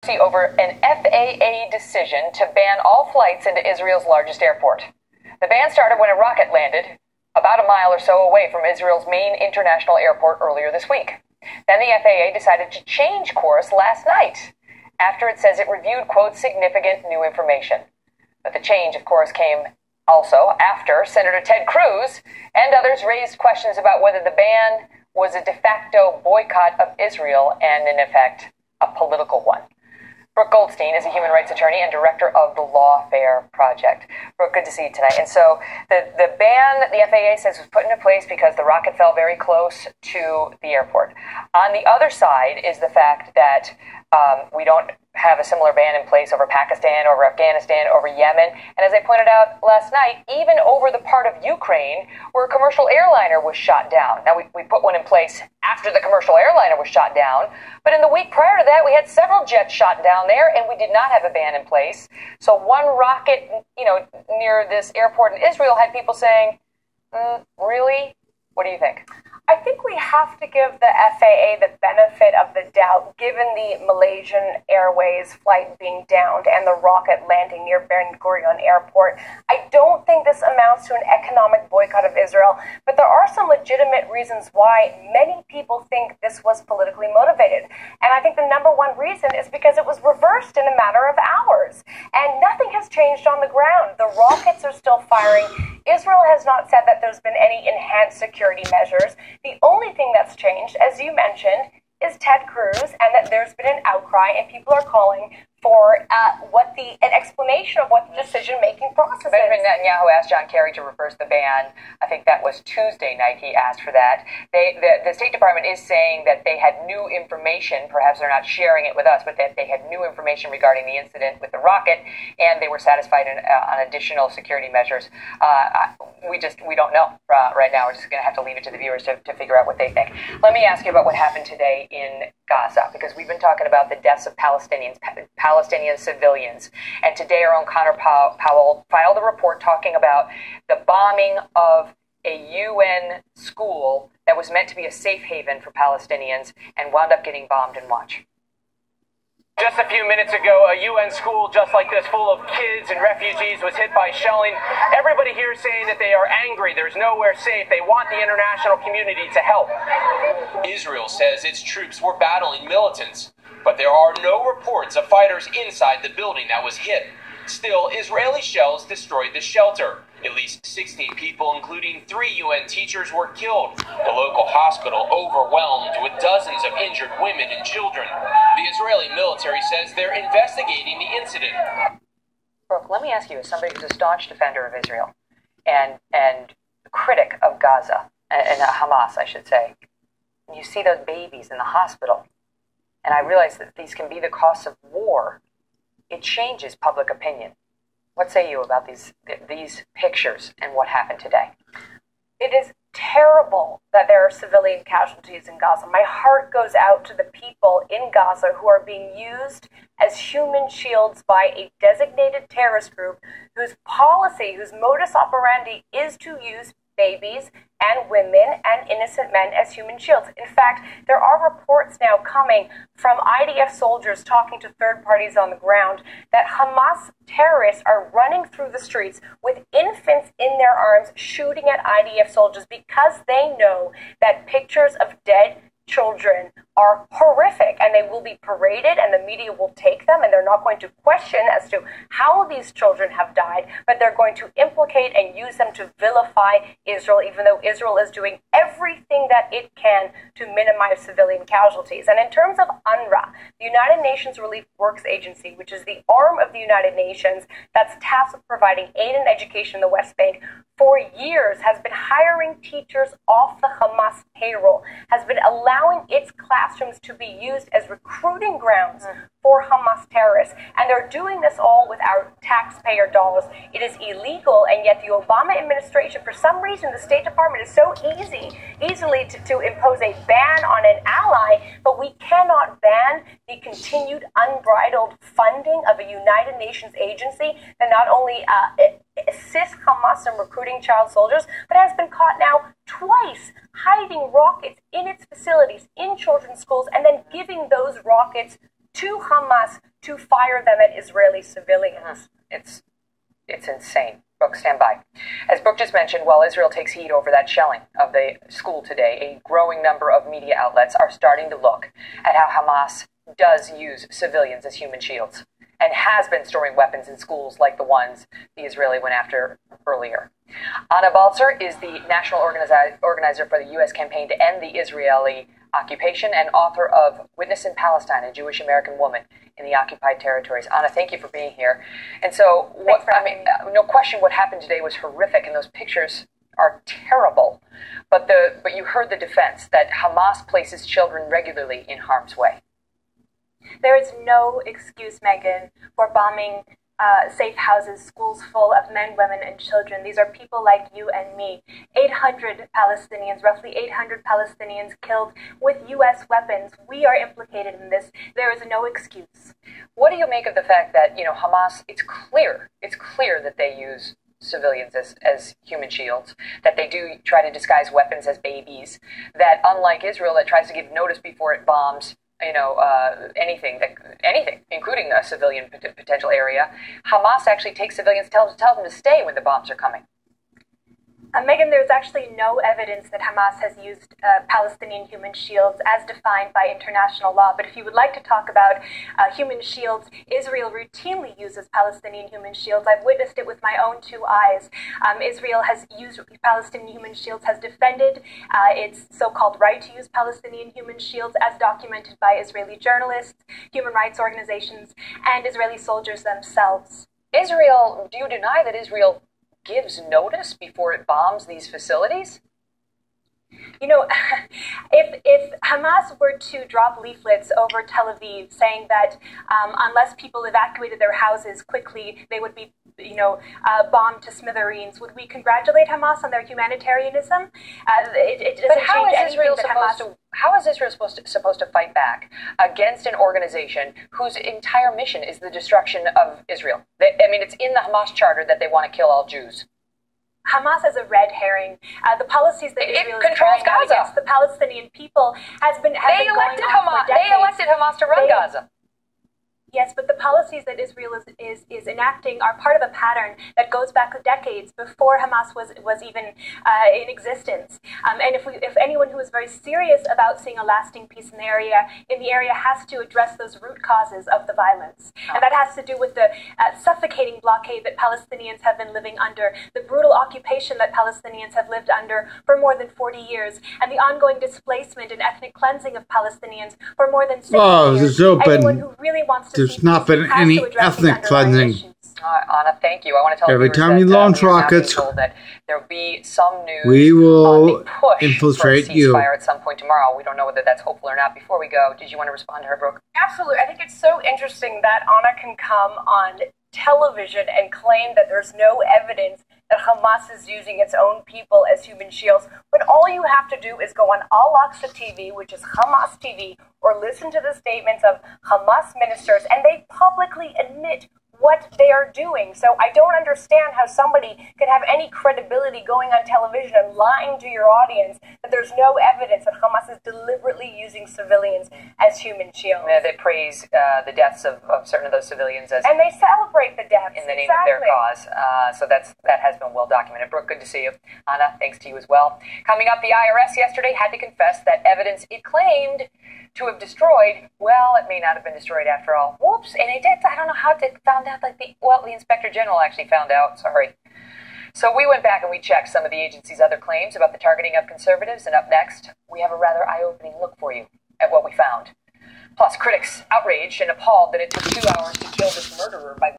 Over an FAA decision to ban all flights into Israel's largest airport. The ban started when a rocket landed about a mile or so away from Israel's main international airport earlier this week. Then the FAA decided to change course last night after it says it reviewed, quote, significant new information. But the change, of course, came also after Senator Ted Cruz and others raised questions about whether the ban was a de facto boycott of Israel and, in effect, a political one. Brooke Goldstein is a human rights attorney and director of the Lawfare Project. Brooke, good to see you tonight. And so the ban that the FAA says was put into place because the rocket fell very close to the airport. On the other side is the fact that we don't have a similar ban in place over Pakistan, over Afghanistan, over Yemen. And as I pointed out last night, even over the part of Ukraine where a commercial airliner was shot down. Now, we put one in place after the commercial airliner was shot down. But in the week prior to that, we had several jets shot down there, and we did not have a ban in place. So one rocket, near this airport in Israel had people saying, really? What do you think? I think we have to give the FAA the benefit of the doubt, given the Malaysian Airways flight being downed and the rocket landing near Ben Gurion Airport. I don't think this amounts to an economic boycott of Israel, but there are some legitimate reasons why many people think this was politically motivated. And I think the number one reason is because it was reversed in a matter of hours. And nothing has changed on the ground. The rockets are still firing. Israel has not said that there's been any enhanced security measures. The only thing that's changed, as you mentioned, is Ted Cruz, and that there's been an outcry, and people are calling for an explanation of what the decision-making process is. Benjamin Netanyahu asked John Kerry to reverse the ban. I think that was Tuesday night he asked for that. The State Department is saying that they had new information. Perhaps they're not sharing it with us, but that they had new information regarding the incident with the rocket, and they were satisfied on additional security measures. We don't know right now. We're just going to have to leave it to the viewers to figure out what they think. Let me ask you about what happened today in Gaza, because we've been talking about the deaths of Palestinian civilians. And today our own Connor Powell filed a report talking about the bombing of a UN school that was meant to be a safe haven for Palestinians and wound up getting bombed. And watch. Just a few minutes ago, a UN school just like this, full of kids and refugees, was hit by shelling. Everybody here is saying that they are angry. There's nowhere safe. They want the international community to help. Israel says its troops were battling militants, but there are no reports of fighters inside the building that was hit. Still, Israeli shells destroyed the shelter. At least 16 people, including 3 UN teachers, were killed. The local hospital overwhelmed with dozens of injured women and children. The Israeli military says they're investigating the incident. Brooke, let me ask you, as somebody who's a staunch defender of Israel and critic of Gaza, and Hamas, I should say, and you see those babies in the hospital, and I realize that these can be the costs of war, it changes public opinion. What say you about these pictures and what happened today? It is terrible that there are civilian casualties in Gaza. My heart goes out to the people in Gaza who are being used as human shields by a designated terrorist group whose policy, whose modus operandi is to use babies and women and innocent men as human shields. In fact, there are reports now coming from IDF soldiers talking to third parties on the ground that Hamas terrorists are running through the streets with infants in their arms shooting at IDF soldiers because they know that pictures of dead children are horrific and they will be paraded and the media will take them and they're not going to question as to how these children have died, but they're going to implicate and use them to vilify Israel, even though Israel is doing everything that it can to minimize civilian casualties. And in terms of UNRWA, the United Nations Relief Works Agency, which is the arm of the United Nations that's tasked with providing aid and education in the West Bank, for years has been hiring teachers off the Hamas payroll, has been allowing its classrooms to be used as recruiting grounds for Hamas terrorists. And they're doing this all with our taxpayer dollars. It is illegal, and yet the Obama administration, for some reason, the State Department is so easily to impose a ban on an ally, but we cannot ban the continued unbridled funding of a United Nations agency that not only assists Hamas in recruiting child soldiers, but has been caught now twice hiding rockets in its facilities, in children's schools, and then giving those rockets to Hamas to fire them at Israeli civilians. It's insane. Brooke, stand by. As Brooke just mentioned, while Israel takes heat over that shelling of the school today, a growing number of media outlets are starting to look at how Hamas does use civilians as human shields and has been storing weapons in schools like the ones the Israeli went after earlier. Anna Balzer is the national organizer for the U.S. campaign to end the Israeli occupation and author of Witness in Palestine, a Jewish American woman in the occupied territories. Anna, thank you for being here. And so, no question, what happened today was horrific, and those pictures are terrible. But you heard the defense that Hamas places children regularly in harm's way. There is no excuse, Megan, for bombing safe houses, schools full of men, women, and children. These are people like you and me. 800 Palestinians, roughly 800 Palestinians killed with U.S. weapons. We are implicated in this. There is no excuse. What do you make of the fact that, Hamas, it's clear that they use civilians as human shields, that they do try to disguise weapons as babies, that unlike Israel that tries to give notice before it bombs, anything, including a civilian potential area, Hamas actually takes civilians, tells them to stay when the bombs are coming. Megan, there's actually no evidence that Hamas has used Palestinian human shields as defined by international law. But if you would like to talk about human shields, Israel routinely uses Palestinian human shields. I've witnessed it with my own two eyes. Israel has used Palestinian human shields, has defended its so-called right to use Palestinian human shields as documented by Israeli journalists, human rights organizations, and Israeli soldiers themselves. Israel, do you deny that Israel gives notice before it bombs these facilities? If Hamas were to drop leaflets over Tel Aviv saying that unless people evacuated their houses quickly, they would be, bombed to smithereens, would we congratulate Hamas on their humanitarianism? It doesn't change anything that Hamas... How is Israel supposed to fight back against an organization whose entire mission is the destruction of Israel? It's in the Hamas charter that they want to kill all Jews. Hamas is a red herring. The policies that Israel is controls carrying out Gaza against the Palestinian people have been going on for decades. They elected Hamas to run Gaza. Yes, but the policies that Israel is enacting are part of a pattern that goes back decades before Hamas was even in existence. And if anyone who is very serious about seeing a lasting peace in the area has to address those root causes of the violence. And that has to do with the suffocating blockade that Palestinians have been living under, the brutal occupation that Palestinians have lived under for more than 40 years, and the ongoing displacement and ethnic cleansing of Palestinians for more than 60 years. Anyone who really wants to There's not been any ethnic cleansing. Anna, thank you. I want to tell every time you launch rockets, that there will be some news. We will on the push infiltrate for a you. ceasefire at some point tomorrow. We don't know whether that's hopeful or not. Before we go, did you want to respond to her, Brooke? Absolutely. I think it's so interesting that Anna can come on television and claim that there's no evidence that Hamas is using its own people as human shields, when all you have to do is go on Al-Aqsa TV, which is Hamas TV, or listen to the statements of Hamas ministers, and they publicly admit what they are doing. So I don't understand how somebody could have any credibility going on television and lying to your audience that there's no evidence that Hamas is deliberately using civilians as human shields. Yeah, they praise the deaths of certain of those civilians and they celebrate the deaths in the name of their cause. So that has been well documented. Brooke, good to see you. Anna, thanks to you as well. Coming up, the IRS yesterday had to confess that evidence it claimed to have destroyed, well, it may not have been destroyed after all. Whoops, and it did. I don't know how they found out. The Inspector General actually found out. Sorry. So we went back and we checked some of the agency's other claims about the targeting of conservatives. And up next, we have a rather eye-opening look for you at what we found. Plus, critics outraged and appalled that it took 2 hours to kill this murderer by